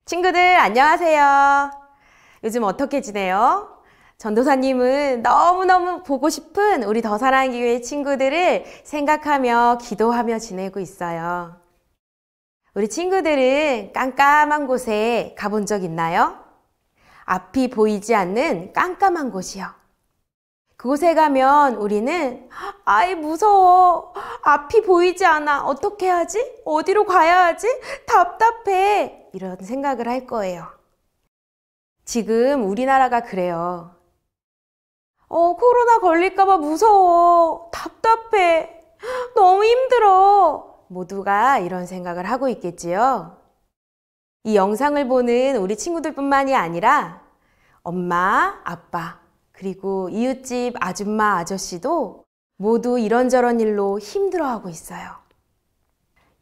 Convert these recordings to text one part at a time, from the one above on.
친구들 안녕하세요. 요즘 어떻게 지내요? 전도사님은 너무너무 보고 싶은 우리 더사랑하기 교회 친구들을 생각하며 기도하며 지내고 있어요. 우리 친구들은 깜깜한 곳에 가본 적 있나요? 앞이 보이지 않는 깜깜한 곳이요. 그곳에 가면 우리는 아이 무서워. 앞이 보이지 않아. 어떻게 하지? 어디로 가야 하지? 답답해. 이런 생각을 할 거예요. 지금 우리나라가 그래요. 코로나 걸릴까봐 무서워. 답답해. 너무 힘들어. 모두가 이런 생각을 하고 있겠지요. 이 영상을 보는 우리 친구들뿐만이 아니라 엄마, 아빠, 그리고 이웃집 아줌마, 아저씨도 모두 이런저런 일로 힘들어하고 있어요.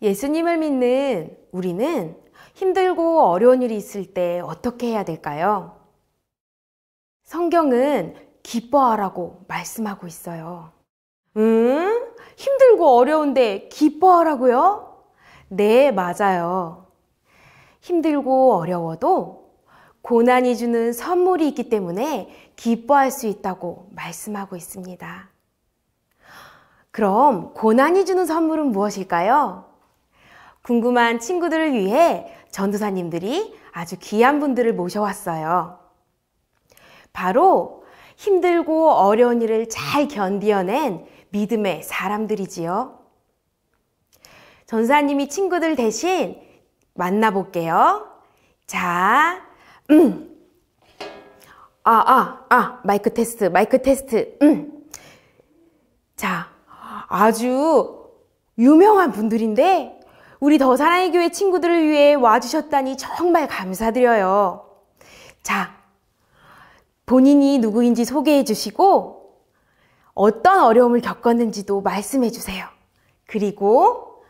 예수님을 믿는 우리는 힘들고 어려운 일이 있을 때 어떻게 해야 될까요? 성경은 기뻐하라고 말씀하고 있어요. 힘들고 어려운데 기뻐하라고요? 네, 맞아요. 힘들고 어려워도 고난이 주는 선물이 있기 때문에 기뻐할 수 있다고 말씀하고 있습니다. 그럼 고난이 주는 선물은 무엇일까요? 궁금한 친구들을 위해 전도사님들이 아주 귀한 분들을 모셔왔어요. 바로 힘들고 어려운 일을 잘 견디어낸 믿음의 사람들이지요. 전도사님이 친구들 대신 만나볼게요. 자, 마이크 테스트. 자, 아주 유명한 분들인데 우리 더사랑의 교회 친구들을 위해 와주셨다니 정말 감사드려요. 자, 본인이 누구인지 소개해 주시고 어떤 어려움을 겪었는지도 말씀해 주세요. 그리고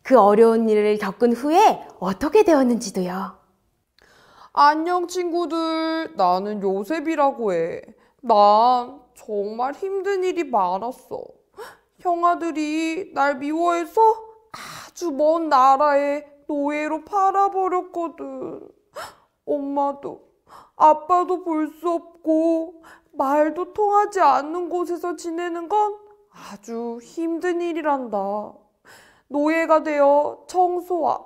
그 어려운 일을 겪은 후에 어떻게 되었는지도요. 안녕 친구들, 나는 요셉이라고 해. 난 정말 힘든 일이 많았어. 형아들이 날 미워해서 아주 먼 나라에 노예로 팔아버렸거든. 엄마도 아빠도 볼 수 없고 말도 통하지 않는 곳에서 지내는 건 아주 힘든 일이란다. 노예가 되어 청소와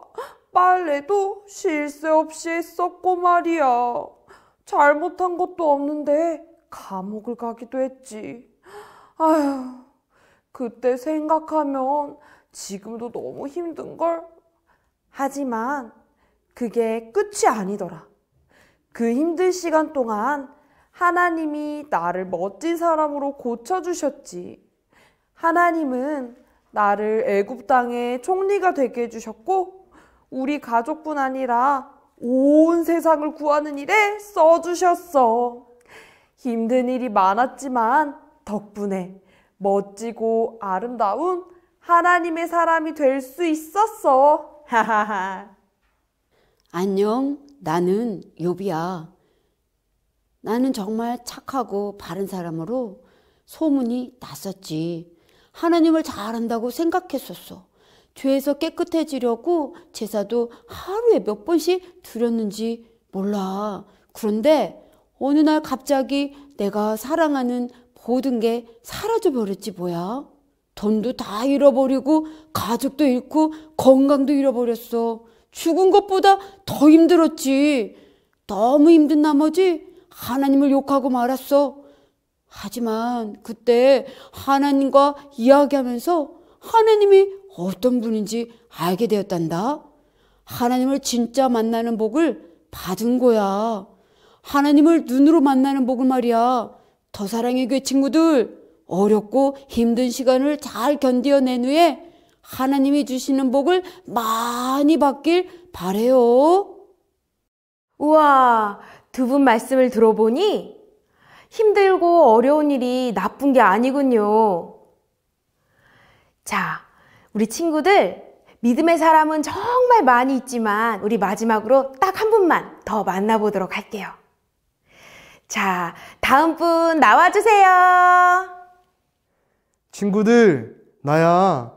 빨래도 쉴 새 없이 했었고 말이야. 잘못한 것도 없는데 감옥을 가기도 했지. 아휴, 그때 생각하면 지금도 너무 힘든걸? 하지만 그게 끝이 아니더라. 그 힘든 시간 동안 하나님이 나를 멋진 사람으로 고쳐주셨지. 하나님은 나를 애굽 땅의 총리가 되게 해주셨고 우리 가족뿐 아니라 온 세상을 구하는 일에 써주셨어. 힘든 일이 많았지만 덕분에 멋지고 아름다운 하나님의 사람이 될 수 있었어. 하하하. 안녕, 나는 욥이야. 나는 정말 착하고 바른 사람으로 소문이 났었지. 하나님을 잘한다고 생각했었어. 죄에서 깨끗해지려고 제사도 하루에 몇 번씩 드렸는지 몰라. 그런데 어느 날 갑자기 내가 사랑하는 모든 게 사라져 버렸지 뭐야. 돈도 다 잃어버리고 가족도 잃고 건강도 잃어버렸어. 죽은 것보다 더 힘들었지. 너무 힘든 나머지 하나님을 욕하고 말았어. 하지만 그때 하나님과 이야기하면서 하나님이 어떤 분인지 알게 되었단다. 하나님을 진짜 만나는 복을 받은 거야. 하나님을 눈으로 만나는 복을 말이야. 더사랑의 교회 친구들, 어렵고 힘든 시간을 잘 견뎌낸 후에 하나님이 주시는 복을 많이 받길 바래요. 우와, 두 분 말씀을 들어보니 힘들고 어려운 일이 나쁜 게 아니군요. 자, 우리 친구들, 믿음의 사람은 정말 많이 있지만 우리 마지막으로 딱 한 분만 더 만나보도록 할게요. 자, 다음 분 나와주세요. 친구들, 나야.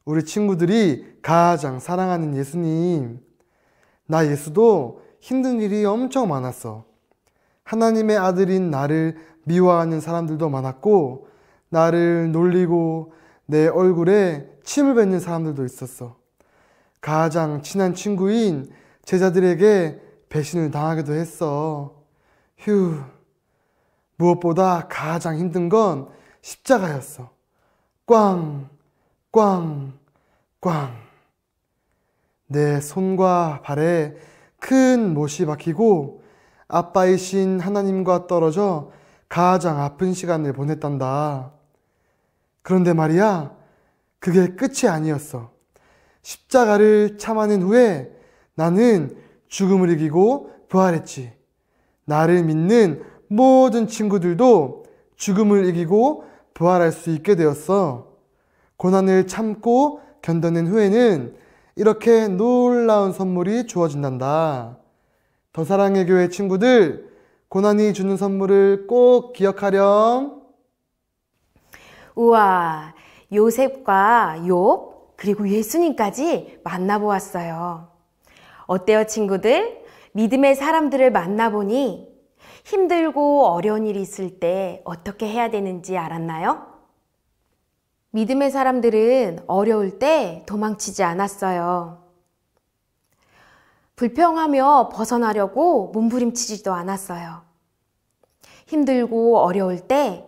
우리 친구들이 가장 사랑하는 예수님. 나 예수도 힘든 일이 엄청 많았어. 하나님의 아들인 나를 미워하는 사람들도 많았고, 나를 놀리고 내 얼굴에 침을 뱉는 사람들도 있었어. 가장 친한 친구인 제자들에게 배신을 당하기도 했어. 휴, 무엇보다 가장 힘든 건 십자가였어. 꽝, 꽝, 꽝. 내 손과 발에 큰 못이 박히고 아빠이신 하나님과 떨어져 가장 아픈 시간을 보냈단다. 그런데 말이야, 그게 끝이 아니었어. 십자가를 참아낸 후에 나는 죽음을 이기고 부활했지. 나를 믿는 모든 친구들도 죽음을 이기고 부활할 수 있게 되었어. 고난을 참고 견뎌낸 후에는 이렇게 놀라운 선물이 주어진단다. 더 사랑의 교회 친구들, 고난이 주는 선물을 꼭 기억하렴. 우와, 요셉과 욥, 그리고 예수님까지 만나보았어요. 어때요, 친구들? 믿음의 사람들을 만나보니 힘들고 어려운 일이 있을 때 어떻게 해야 되는지 알았나요? 믿음의 사람들은 어려울 때 도망치지 않았어요. 불평하며 벗어나려고 몸부림치지도 않았어요. 힘들고 어려울 때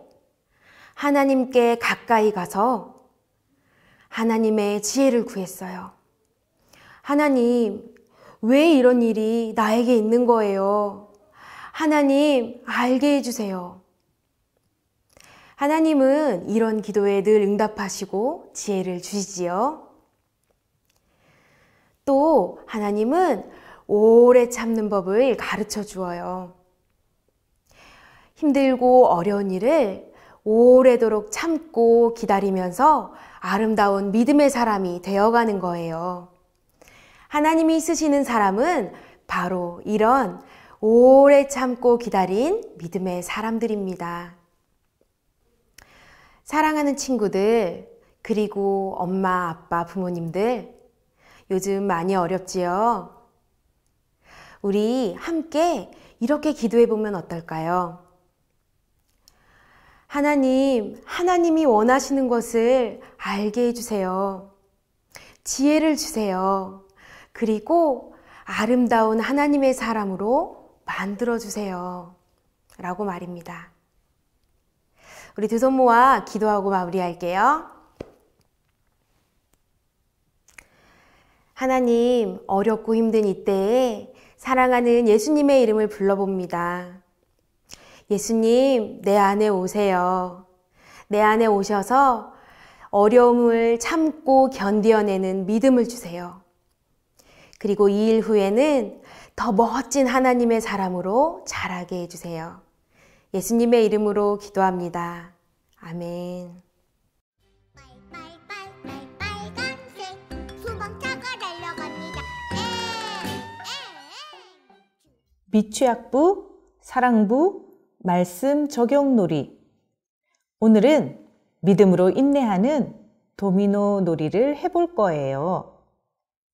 하나님께 가까이 가서 하나님의 지혜를 구했어요. 하나님, 왜 이런 일이 나에게 있는 거예요? 하나님, 알게 해주세요. 하나님은 이런 기도에 늘 응답하시고 지혜를 주시지요. 또 하나님은 오래 참는 법을 가르쳐 주어요. 힘들고 어려운 일을 오래도록 참고 기다리면서 아름다운 믿음의 사람이 되어가는 거예요. 하나님이 쓰시는 사람은 바로 이런 오래 참고 기다린 믿음의 사람들입니다. 사랑하는 친구들, 그리고 엄마, 아빠, 부모님들, 요즘 많이 어렵지요? 우리 함께 이렇게 기도해 보면 어떨까요? 하나님, 하나님이 원하시는 것을 알게 해주세요. 지혜를 주세요. 그리고 아름다운 하나님의 사람으로 만들어주세요. 라고 말입니다. 우리 두 손 모아 기도하고 마무리할게요. 하나님, 어렵고 힘든 이때에 사랑하는 예수님의 이름을 불러봅니다. 예수님, 내 안에 오세요. 내 안에 오셔서 어려움을 참고 견뎌내는 믿음을 주세요. 그리고 이 일 후에는 더 멋진 하나님의 사람으로 자라게 해주세요. 예수님의 이름으로 기도합니다. 아멘. 빨간색 수방차가 달려갑니다. 미취학부, 사랑부, 말씀 적용 놀이. 오늘은 믿음으로 인내하는 도미노 놀이를 해볼 거예요.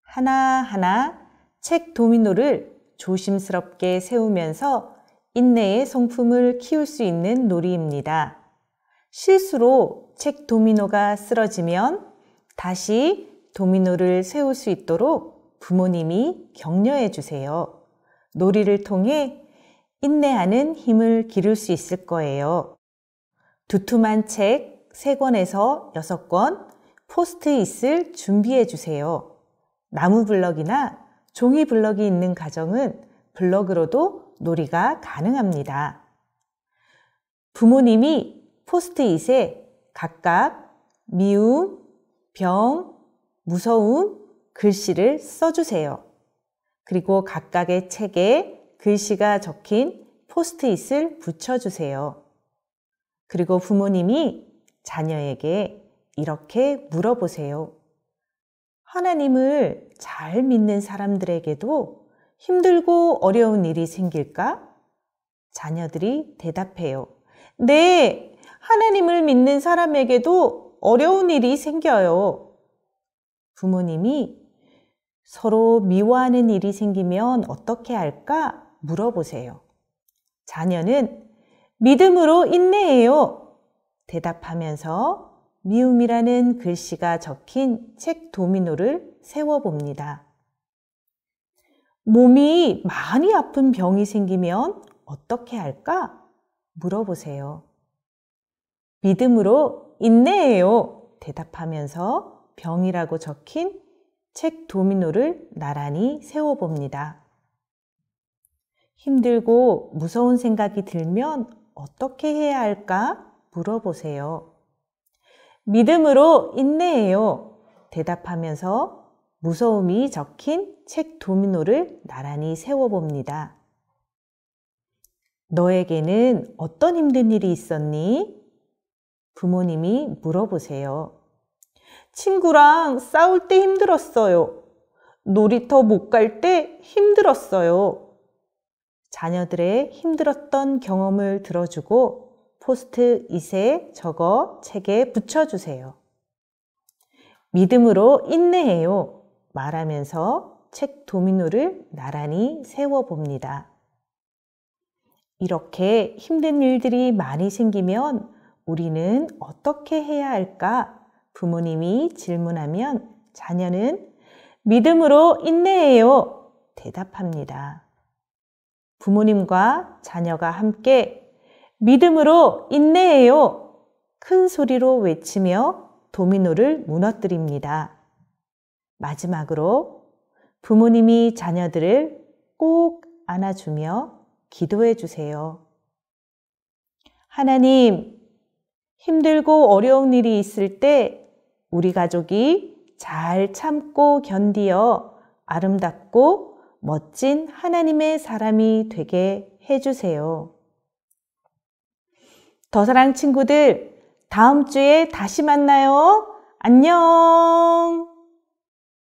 하나하나 책 도미노를 조심스럽게 세우면서 인내의 성품을 키울 수 있는 놀이입니다. 실수로 책 도미노가 쓰러지면 다시 도미노를 세울 수 있도록 부모님이 격려해 주세요. 놀이를 통해 인내하는 힘을 기를 수 있을 거예요. 두툼한 책 3권에서 6권, 포스트잇을 준비해 주세요. 나무 블럭이나 종이 블럭이 있는 가정은 블럭으로도 놀이가 가능합니다. 부모님이 포스트잇에 각각 미움, 병, 무서움, 글씨를 써주세요. 그리고 각각의 책에 글씨가 적힌 포스트잇을 붙여주세요. 그리고 부모님이 자녀에게 이렇게 물어보세요. 하나님을 잘 믿는 사람들에게도 힘들고 어려운 일이 생길까? 자녀들이 대답해요. 네, 하나님을 믿는 사람에게도 어려운 일이 생겨요. 부모님이 서로 미워하는 일이 생기면 어떻게 할까 물어보세요. 자녀는 믿음으로 인내해요. 대답하면서 미움이라는 글씨가 적힌 책 도미노를 세워봅니다. 몸이 많이 아픈 병이 생기면 어떻게 할까 물어보세요. 믿음으로 인내해요. 대답하면서 병이라고 적힌 책 도미노를 나란히 세워봅니다. 힘들고 무서운 생각이 들면 어떻게 해야 할까 물어보세요. 믿음으로 인내해요. 대답하면서 무서움이 적힌 책 도미노를 나란히 세워봅니다. 너에게는 어떤 힘든 일이 있었니? 부모님이 물어보세요. 친구랑 싸울 때 힘들었어요. 놀이터 못 갈 때 힘들었어요. 자녀들의 힘들었던 경험을 들어주고 포스트잇에 적어 책에 붙여주세요. 믿음으로 인내해요. 말하면서 책 도미노를 나란히 세워봅니다. 이렇게 힘든 일들이 많이 생기면 우리는 어떻게 해야 할까? 부모님이 질문하면 자녀는 믿음으로 인내해요. 대답합니다. 부모님과 자녀가 함께 믿음으로 인내해요. 큰 소리로 외치며 도미노를 무너뜨립니다. 마지막으로 부모님이 자녀들을 꼭 안아주며 기도해 주세요. 하나님, 힘들고 어려운 일이 있을 때 우리 가족이 잘 참고 견디어 아름답고 멋진 하나님의 사람이 되게 해주세요. 더사랑 친구들, 다음 주에 다시 만나요. 안녕!